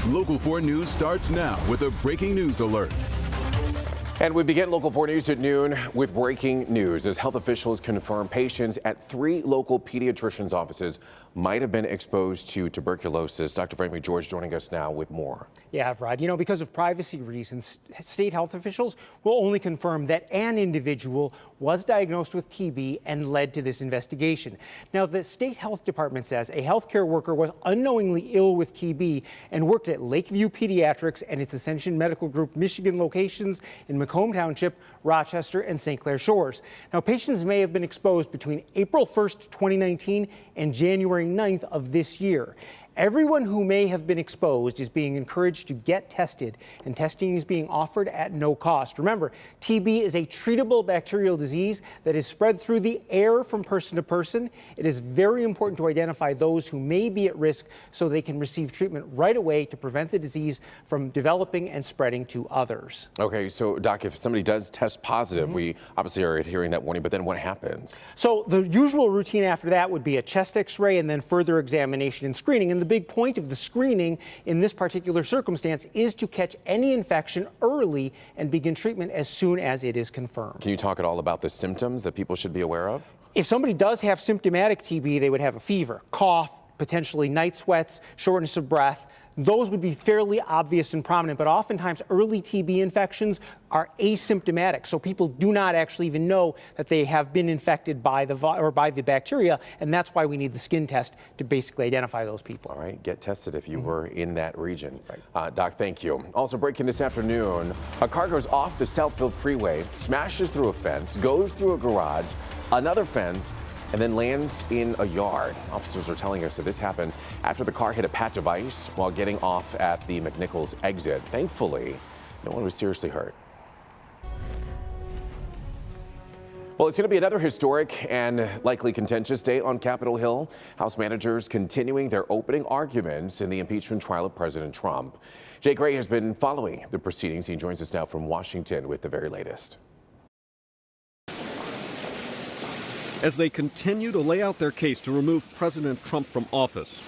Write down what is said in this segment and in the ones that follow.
Local 4 News starts now with a breaking news alert. And we begin Local 4 News at noon with breaking news as health officials confirm patients at 3 local pediatricians' offices might have been exposed to tuberculosis. Dr. Frank McGeorge joining us now with more. Yeah, Rod, because of privacy reasons, state health officials will only confirm that an individual was diagnosed with TB and led to this investigation. Now, the state health department says a healthcare worker was unknowingly ill with TB and worked at Lakeview Pediatrics and its Ascension Medical Group Michigan locations in Macomb Township, Rochester, and St. Clair Shores. Now, patients may have been exposed between April 1st, 2019 and January 9th of this year. Everyone who may have been exposed is being encouraged to get tested, and testing is being offered at no cost. Remember, TB is a treatable bacterial disease that is spread through the air from person to person. It is very important to identify those who may be at risk so they can receive treatment right away to prevent the disease from developing and spreading to others. Okay, so Doc, if somebody does test positive, we obviously are adhering that warning, but then what happens? So the usual routine after that would be a chest x-ray and then further examination and screening. And the big point of the screening in this particular circumstance is to catch any infection early and begin treatment as soon as it is confirmed. Can you talk at all about the symptoms that people should be aware of? If somebody does have symptomatic TB, they would have a fever, cough, potentially night sweats, shortness of breath. Those would be fairly obvious and prominent, but oftentimes early TB infections are asymptomatic, so people do not actually even know that they have been infected by the bacteria, and that's why we need the skin test to basically identify those people. All right, get tested if you were in that region. Right. Doc, thank you. Also breaking this afternoon, a car goes off the Southfield Freeway, smashes through a fence, goes through a garage, another fence, and then lands in a yard. Officers are telling us that this happened after the car hit a patch of ice while getting off at the McNichols exit. Thankfully, no one was seriously hurt. Well, it's going to be another historic and likely contentious day on Capitol Hill. House managers continuing their opening arguments in the impeachment trial of President Trump. Jay Gray has been following the proceedings. He joins us now from Washington with the very latest. As they continue to lay out their case to remove President Trump from office,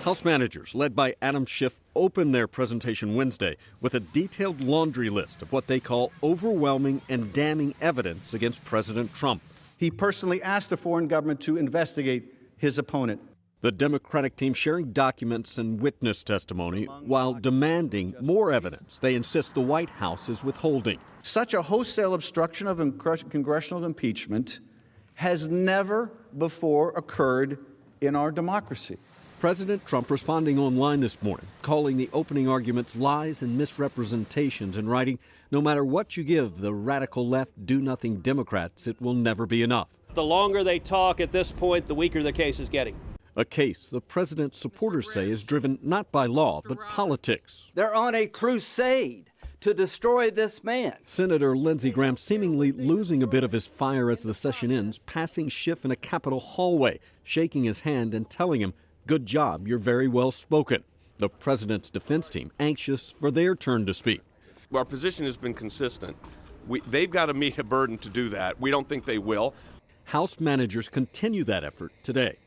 House managers, led by Adam Schiff, opened their presentation Wednesday with a detailed laundry list of what they call overwhelming and damning evidence against President Trump. He personally asked the foreign government to investigate his opponent. The Democratic team sharing documents and witness testimony while demanding more evidence they insist the White House is withholding. Such a wholesale obstruction of congressional impeachment has never before occurred in our democracy. President Trump responding online this morning, calling the opening arguments lies and misrepresentations and writing, no matter what you give the radical left do-nothing Democrats, it will never be enough. The longer they talk at this point, the weaker the case is getting. A case the president's supporters say is driven not by law, but politics. They're on a crusade to destroy this man. Senator Lindsey Graham seemingly losing a bit of his fire as the session ends, passing Schiff in a Capitol hallway, shaking his hand and telling him, "Good job, you're very well spoken." The president's defense team anxious for their turn to speak. Our position has been consistent. They've got to meet a burden to do that. We don't think they will. House managers continue that effort today.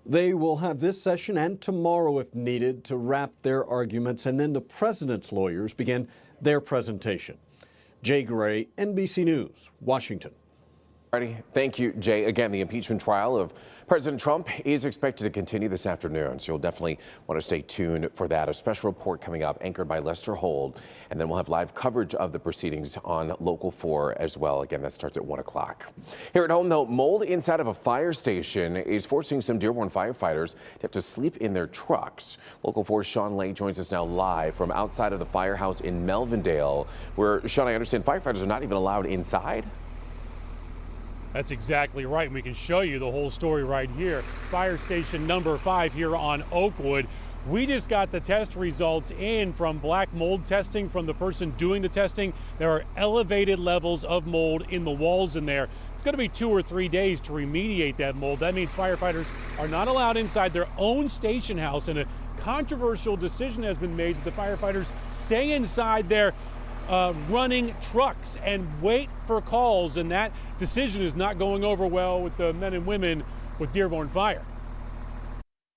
They will have this session and tomorrow if needed to wrap their arguments, and then the president's lawyers begin their presentation. Jay Gray, NBC News, Washington. Alrighty, thank you, Jay. Again, the impeachment trial of President Trump is expected to continue this afternoon, so you'll definitely want to stay tuned for that. A special report coming up anchored by Lester Holt, and then we'll have live coverage of the proceedings on Local 4 as well. Again, that starts at 1 o'clock. Here at home, though, mold inside of a fire station is forcing some Dearborn firefighters to have to sleep in their trucks. Local 4's Sean Lake joins us now live from outside of the firehouse in Melvindale, where, Sean, I understand firefighters are not even allowed inside? That's exactly right, and we can show you the whole story right here. Fire station number 5 here on Oakwood. We just got the test results in from black mold testing from the person doing the testing. There are elevated levels of mold in the walls in there. It's going to be 2 or 3 days to remediate that mold. That means firefighters are not allowed inside their own station house, and a controversial decision has been made that the firefighters stay inside their running trucks and wait for calls, and that decision is not going over well with the men and women with Dearborn Fire.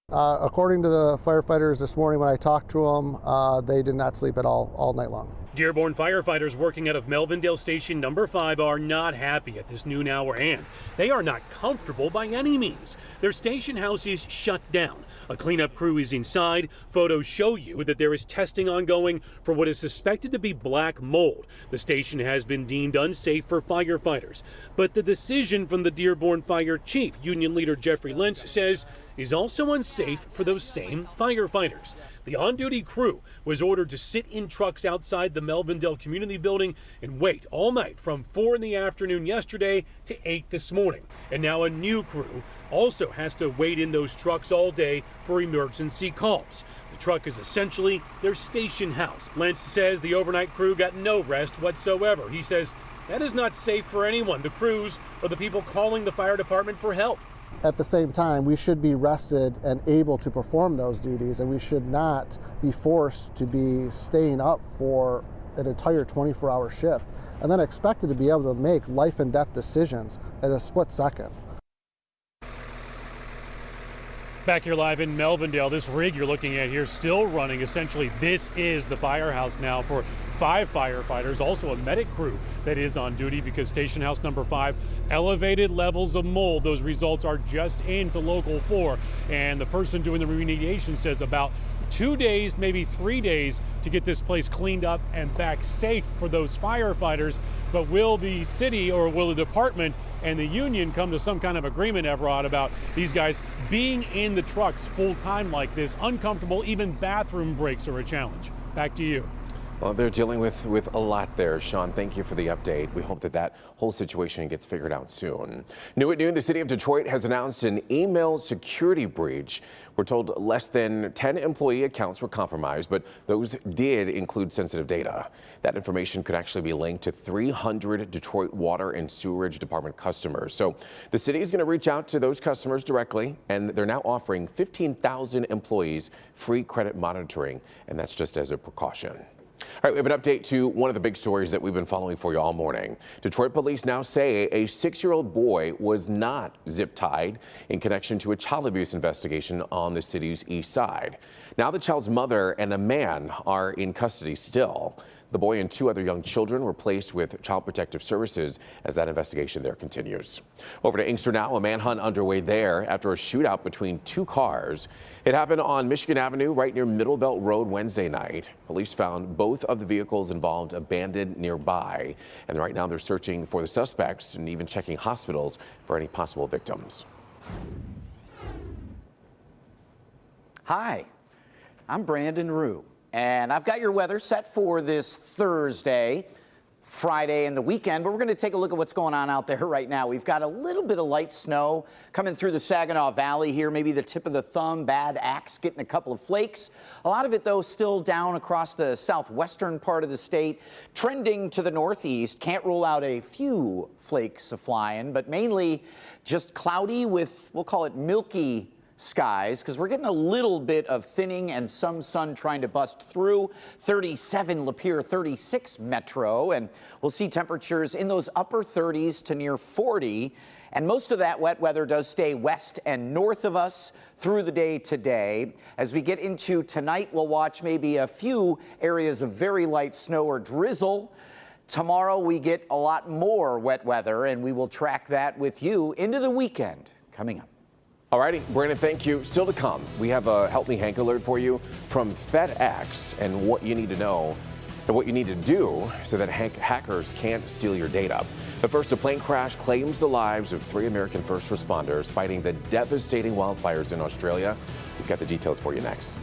According to the firefighters this morning when I talked to them, they did not sleep at all night long. Dearborn firefighters working out of Melvindale Station number 5 are not happy at this noon hour, and they are not comfortable by any means. Their station house is shut down. A cleanup crew is inside. Photos show you that there is testing ongoing for what is suspected to be black mold. The station has been deemed unsafe for firefighters. But the decision from the Dearborn Fire Chief, Union Leader Jeffrey Lentz, says is also unsafe for those same firefighters. The on-duty crew was ordered to sit in trucks outside the Melvindale Community Building and wait all night from 4 in the afternoon yesterday to 8 this morning. And now a new crew also has to wait in those trucks all day for emergency calls. The truck is essentially their station house. Lentz says the overnight crew got no rest whatsoever. He says that is not safe for anyone, the crews or the people calling the fire department for help. At the same time, we should be rested and able to perform those duties, and we should not be forced to be staying up for an entire 24-hour shift and then expected to be able to make life and death decisions at a split second. Back here live in Melvindale, this rig you're looking at here still running. Essentially, this is the firehouse now for 5 firefighters, also a medic crew that is on duty because station house number 5, elevated levels of mold. Those results are just into local 4, and the person doing the remediation says about 2 days, maybe 3 days to get this place cleaned up and back safe for those firefighters. But will the city or will the department and the union come to some kind of agreement, Everett, about these guys being in the trucks full time like this? Uncomfortable, even bathroom breaks are a challenge. Back to you. Well, they're dealing with a lot there. Sean, thank you for the update. We hope that whole situation gets figured out soon. New at noon, the city of Detroit has announced an email security breach. We're told less than 10 employee accounts were compromised, but those did include sensitive data. That information could actually be linked to 300 Detroit Water and Sewerage Department customers. So the city is going to reach out to those customers directly, and they're now offering 15,000 employees free credit monitoring, and that's just as a precaution. All right, we have an update to one of the big stories that we've been following for you all morning. Detroit police now say a 6-year-old boy was not zip-tied in connection to a child abuse investigation on the city's east side. Now the child's mother and a man are in custody still. The boy and 2 other young children were placed with Child Protective Services as that investigation there continues. Over to Inkster now, a manhunt underway there after a shootout between 2 cars. It happened on Michigan Avenue right near Middle Belt Road Wednesday night. Police found both of the vehicles involved abandoned nearby. And right now they're searching for the suspects and even checking hospitals for any possible victims. Hi, I'm Brandon Rue. And I've got your weather set for this Thursday, Friday, and the weekend, but we're going to take a look at what's going on out there right now. We've got a little bit of light snow coming through the Saginaw Valley here, maybe the tip of the thumb, bad axe, getting a couple of flakes. A lot of it, though, still down across the southwestern part of the state, trending to the northeast. Can't rule out a few flakes flying, but mainly just cloudy with, we'll call it milky skies, because we're getting a little bit of thinning and some sun trying to bust through. 37 Lapeer, 36 Metro, and we'll see temperatures in those upper 30s to near 40. And most of that wet weather does stay west and north of us through the day today. As we get into tonight, we'll watch maybe a few areas of very light snow or drizzle. Tomorrow we get a lot more wet weather, and we will track that with you into the weekend coming up. All righty, Brandon, thank you. Still to come, we have a Help Me Hank alert for you from FedEx and what you need to know and what you need to do so that hackers can't steal your data. But first, a plane crash claims the lives of 3 American first responders fighting the devastating wildfires in Australia. We've got the details for you next.